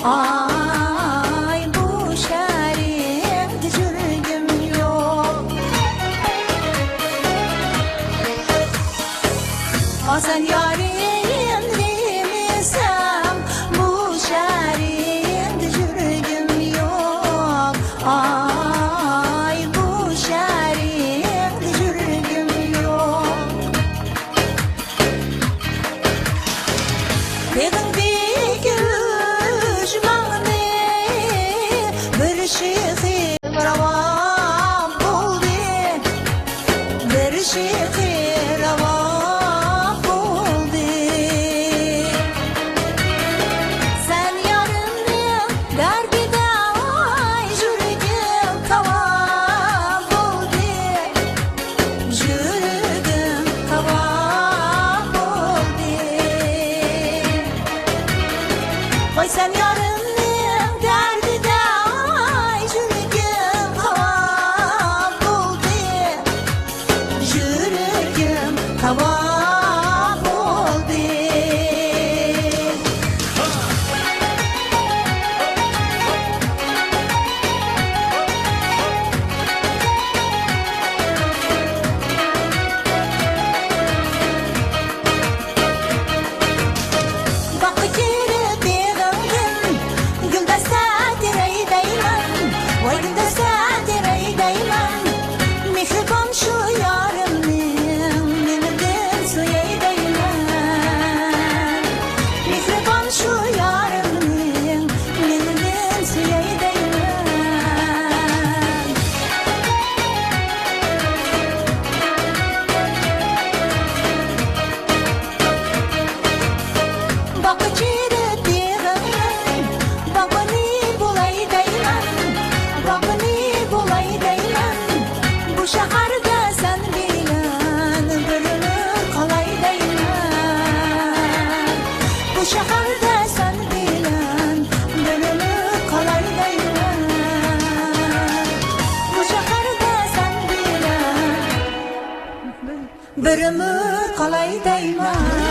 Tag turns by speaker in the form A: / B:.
A: Ay bu şehirde jürgüm yok. Sen yarın demesem bu şehirde jürgüm yok. Ay bu şehirde jürgüm yok. Dedim bir güçmanı bir şeyi ravan buldu, bir şeyi ravan buldu. Sen yarının derdide ay jürgüm tavan buldu, jürgüm tavan buldu. Vay sen yarının derdide ay jürgüm tavan buldu, jürgüm tavan buldu. Bakı girip yığıldım, güldeste direği değmem. Vay güldeste direği değmem. Mihriban şu yarımın, minirden suya değmem. Mihriban şu yarımın, minirden suya değmem. Bakı girip yığıldım, bakını bulay değmem. Bakını bulay değmem. Bu şehirde sen bilen bürünür kolay değmem. Bu şehirde sen bilen bürünür kolay değmem. Bu şehirde sen bilen bürünür kolay değmem.